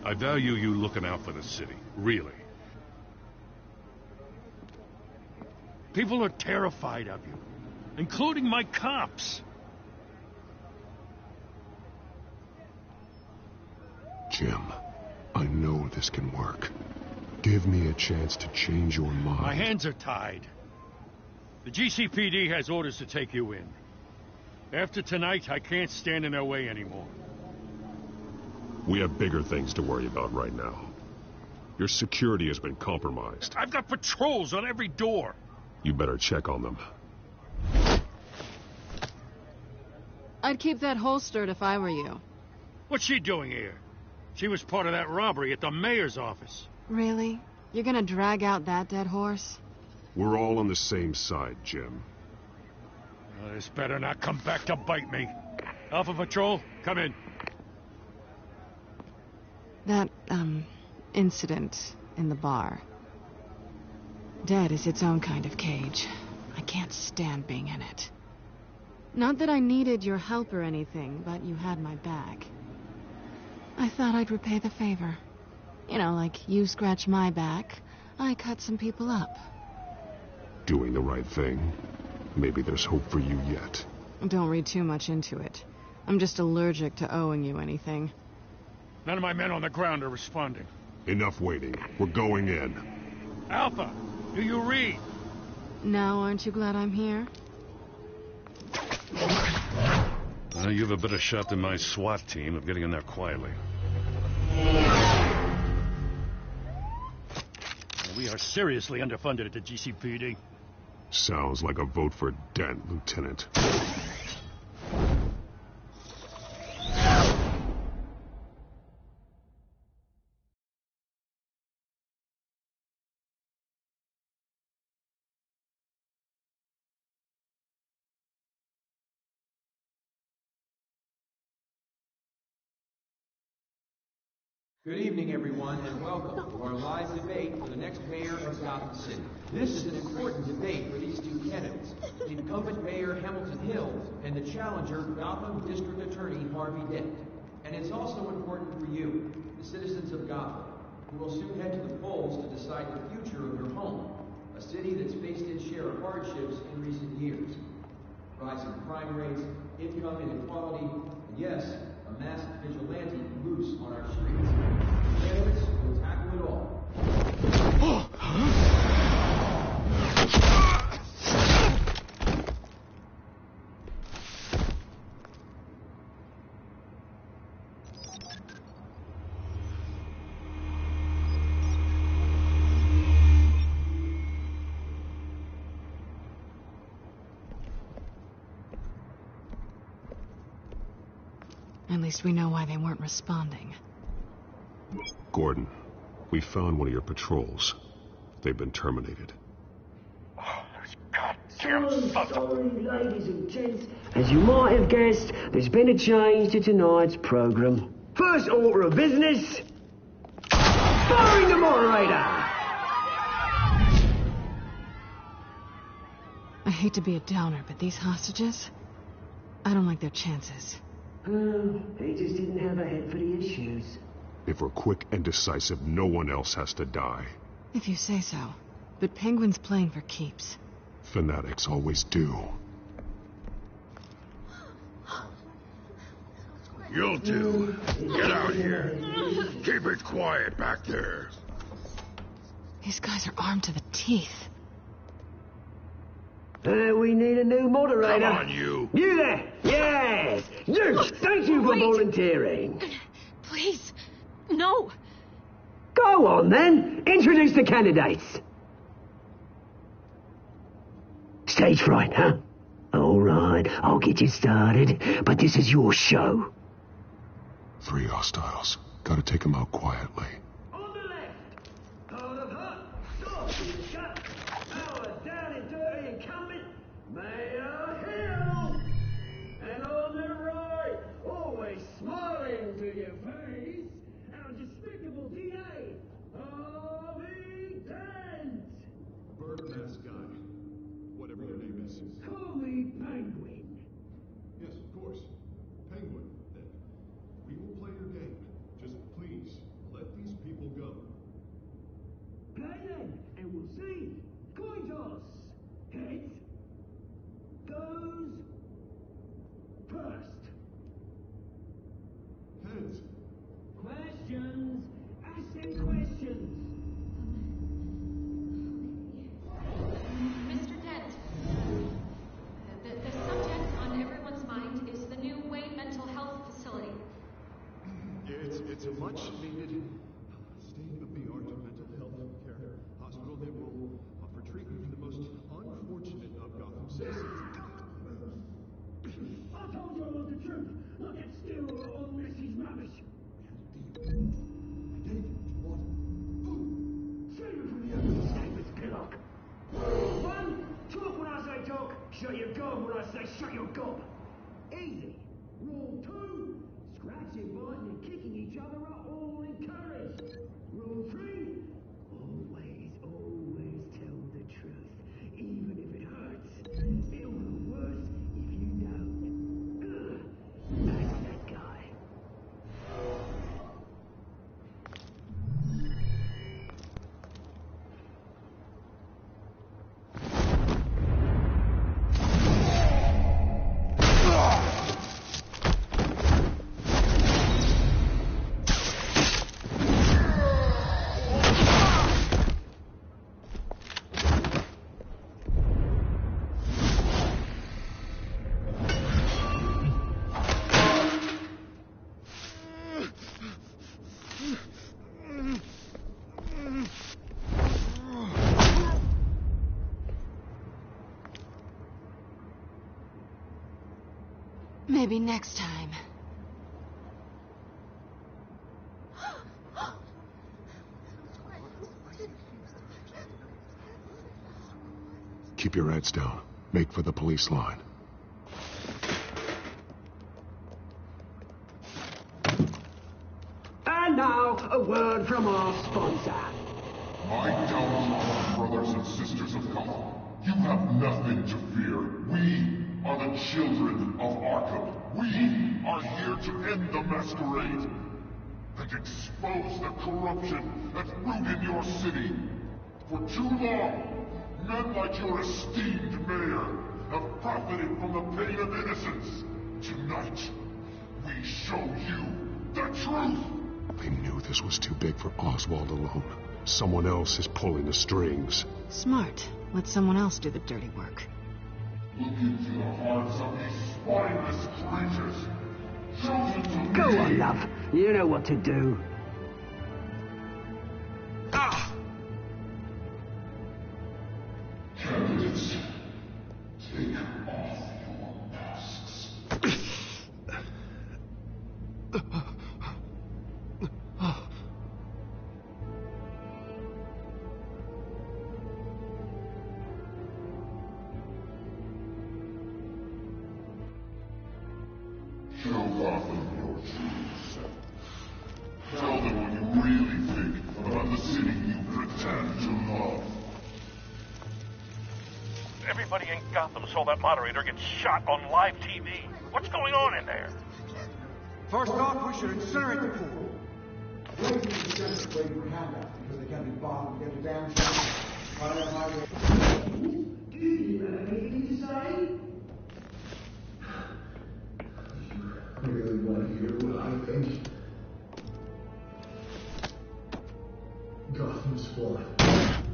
I value you looking out for the city, really. People are terrified of you, including my cops. Jim, I know this can work. Give me a chance to change your mind. My hands are tied. The GCPD has orders to take you in. After tonight, I can't stand in their way anymore. We have bigger things to worry about right now. Your security has been compromised. I've got patrols on every door. You better check on them. I'd keep that holstered if I were you. What's she doing here? She was part of that robbery at the mayor's office. Really? You're gonna drag out that dead horse? We're all on the same side, Jim. This better not come back to bite me. Alpha Patrol, come in. That, incident in the bar. Dead is its own kind of cage. I can't stand being in it. Not that I needed your help or anything, but you had my back. I thought I'd repay the favor. You know, like you scratch my back, I cut some people up. Doing the right thing. Maybe there's hope for you yet. Don't read too much into it. I'm just allergic to owing you anything. None of my men on the ground are responding. Enough waiting. We're going in. Alpha, do you read? Now, aren't you glad I'm here? Well, you have a better shot than my SWAT team of getting in there quietly. We are seriously underfunded at the GCPD. Sounds like a vote for Dent, Lieutenant. Good evening, everyone, and welcome to our live debate for the next mayor of Gotham City. This is an important debate for these two candidates, incumbent Mayor Hamilton Hill and the challenger, Gotham District Attorney Harvey Dent. And it's also important for you, the citizens of Gotham, who will soon head to the polls to decide the future of your home, a city that's faced its share of hardships in recent years. Rising crime rates, income inequality, and yes, a masked vigilante loose on our streets. Candidates will tackle it all. At least we know why they weren't responding. Gordon, we found one of your patrols. They've been terminated. Sorry, ladies and gents. As you might have guessed, there's been a change to tonight's program. First order of business, firing the moderator! I hate to be a downer, but these hostages, I don't like their chances. They just didn't have a head for the issues. If we're quick and decisive, no one else has to die. If you say so. But Penguin's playing for keeps. Fanatics always do. You'll do. Get out here. Keep it quiet back there. These guys are armed to the teeth. We need a new moderator. Come on, you. You there! Yes! You! Thank you for volunteering. Please, no. Go on, then. Introduce the candidates. Stage fright, huh? All right, I'll get you started, but this is your show. 3 hostiles. Gotta take them out quietly. On the left, hard of hut, soft in the shut, our down and dirty incumbent, Mayor Hill. And on the right, always smiling to your face, our despicable DA, Harvey Dent. Bird mask guy. Whatever your name is. Call me Penguin. Yes, of course. Penguin, then. We will play your game. Just please, let these people go. Play then, and we'll see. Coin toss. Heads goes first. Heads. Questions. Ask them questions. Mr. Dent, the subject on everyone's mind is the new Wayne Mental Health Facility. It's a much-needed state-of-the-art mental health care hospital that will offer treatment for the most unfortunate of Gotham citizens. I told you I want the truth. Not that still all Messie's rubbish. David, what? Who? Save it from the ugly statements, Pillock. 1, talk when I say talk. Shut your gob when I say shut your gob. Easy. Rule 2, scratching, biting, and kicking each other are all encouraged. Rule 3, always tell the truth, even if it hurts. It'll go worse if you don't. That's that guy. Maybe next time. Keep your heads down. Make for the police line. And now, a word from our sponsor. My downtrodden brothers and sisters of Gotham, you have nothing to fear. We are the children of Arkham. We are here to end the masquerade and expose the corruption that's rooted your city. For too long, men like your esteemed mayor have profited from the pain of innocence. Tonight, we show you the truth! They knew this was too big for Oswald alone. Someone else is pulling the strings. Smart. Let someone else do the dirty work. Look into the hearts of these spineless creatures. Chosen to Go lead. on, love. You know what to do. Candidates, take off your masks. Show Gotham your true self. Tell them what you really think about the city you pretend to love. Everybody in Gotham saw that moderator get shot on live TV. What's going on in there? First off, we should incinerate the pool. Waiting to send the waiver handout because they can't be bothered to get the damn shot. Do you have anything to say? You really want to hear what I think? Gotham's flawed.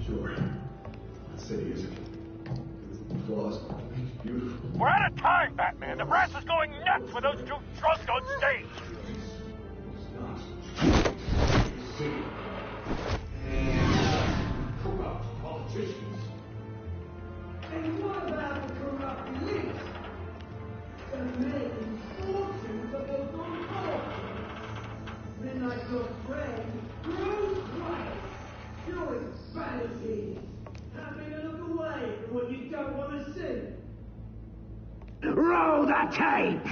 Sure. The city isn't. Flaws make it beautiful. We're out of time, Batman. The brass is going nuts with those two drunks on stage. Corrupt politicians. And what about the corrupt elite? The making fortunes of those on politics. Men like your friend, Bruce Wayne, fueling fantasies, having to look away from what you don't want to see. Roll the tape!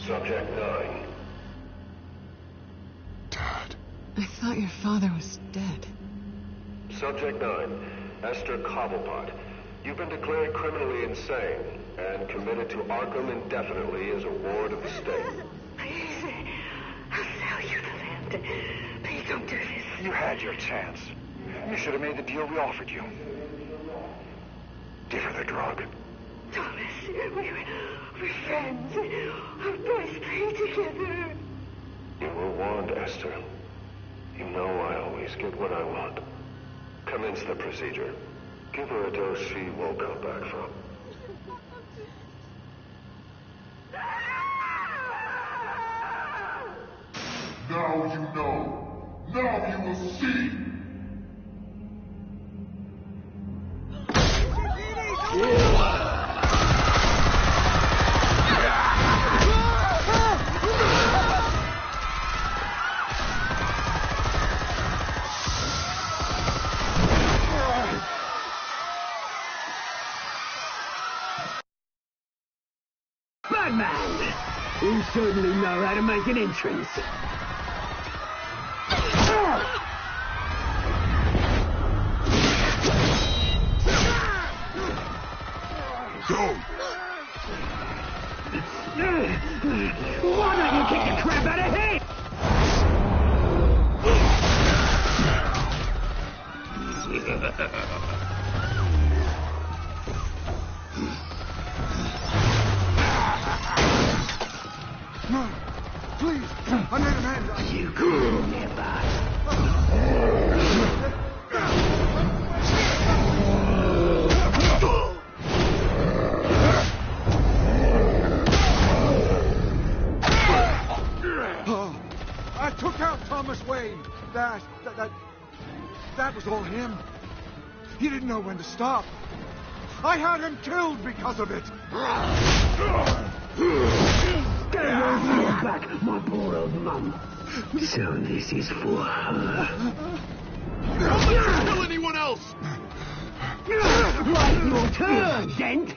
Subject 9. I thought your father was dead. Subject 9. Esther Cobblepot. You've been declared criminally insane and committed to Arkham indefinitely as a ward of the state. Please, I'll sell you the land. Please don't do this. You had your chance. You should have made the deal we offered you. Give her the drug. Thomas, we're friends. Our boys play together. You were warned, Esther. You know I always get what I want. Commence the procedure. Give her a dose she won't come back from. Now you know. Now you will see. Batman! You certainly know how to make an entrance. Go! Why don't you kick the crap out of him? No, please, I need a man. You could never. I took out Thomas Wayne. That was all him. He didn't know when to stop. I had him killed because of it. Get your head back, my poor old mum. So this is for her. Don't let her kill anyone else! Right, your turn, Dent.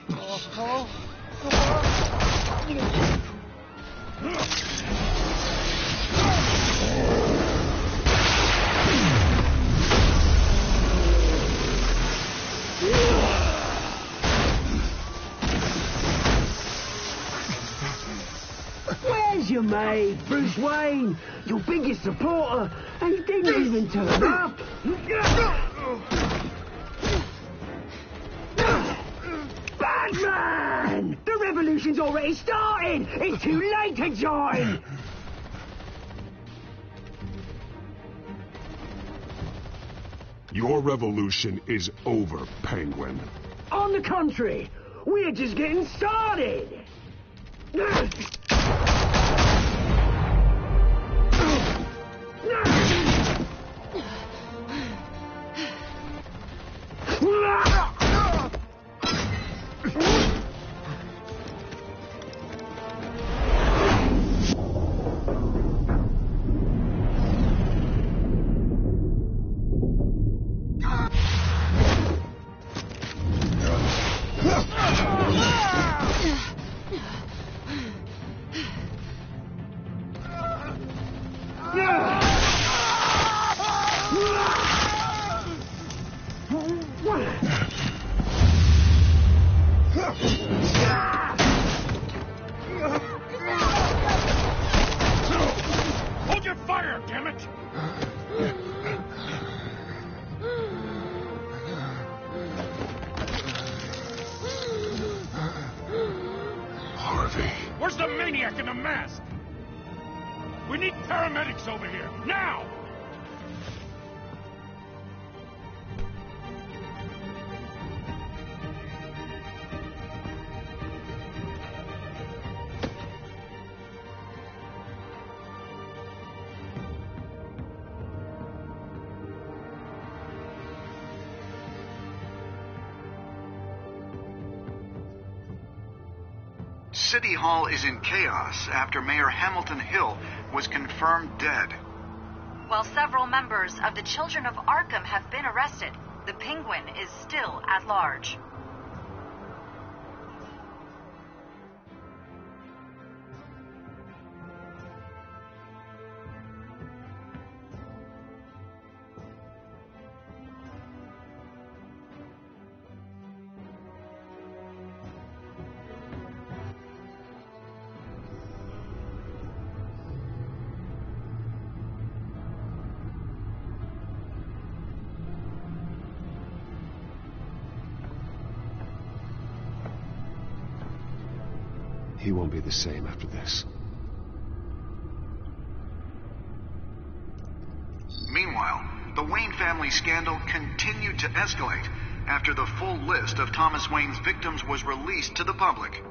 Where's your mate, Bruce Wayne? Your biggest supporter, and he didn't even turn up. Batman! The revolution's already started! It's too late to join! Your revolution is over, Penguin. On the contrary, we're just getting started! Hold your fire, damn it! Harvey. Where's the maniac in the mask? We need paramedics over here, now! City Hall is in chaos after Mayor Hamilton Hill was confirmed dead. While several members of the Children of Arkham have been arrested, the Penguin is still at large. He won't be the same after this. Meanwhile, the Wayne family scandal continued to escalate after the full list of Thomas Wayne's victims was released to the public.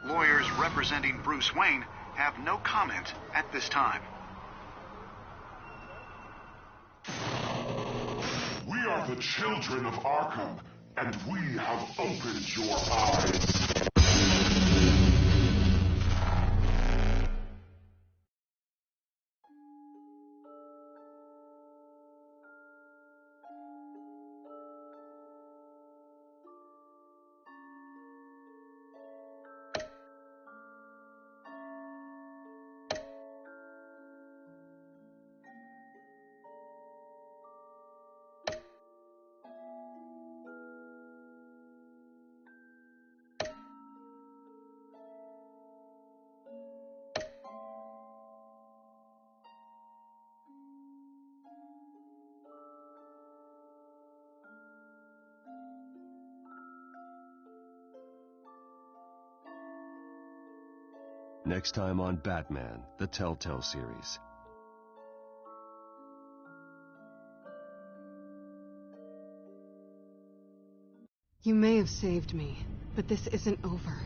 Lawyers representing Bruce Wayne have no comment at this time. We are the children of Arkham, and we have opened your eyes. Next time on Batman, the Telltale series. You may have saved me, but this isn't over.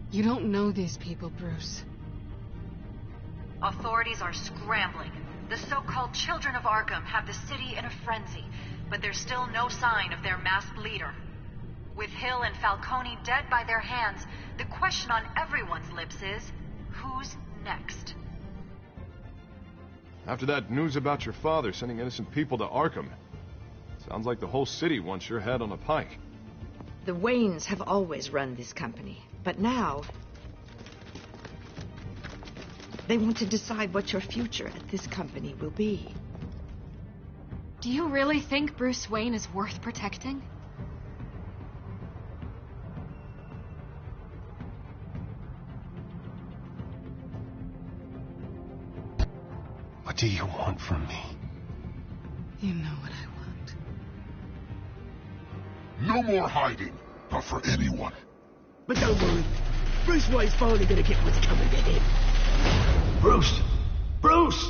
You don't know these people, Bruce. Authorities are scrambling. The so-called Children of Arkham have the city in a frenzy, but there's still no sign of their masked leader. With Hill and Falcone dead by their hands, the question on everyone's lips is, who's next? After that news about your father sending innocent people to Arkham, sounds like the whole city wants your head on a pike. The Waynes have always run this company, but now they want to decide what your future at this company will be. Do you really think Bruce Wayne is worth protecting? What do you want from me? You know what I want. No more hiding, not for anyone. But don't worry, Bruce Wayne's finally gonna get what's coming to him. Bruce! Bruce!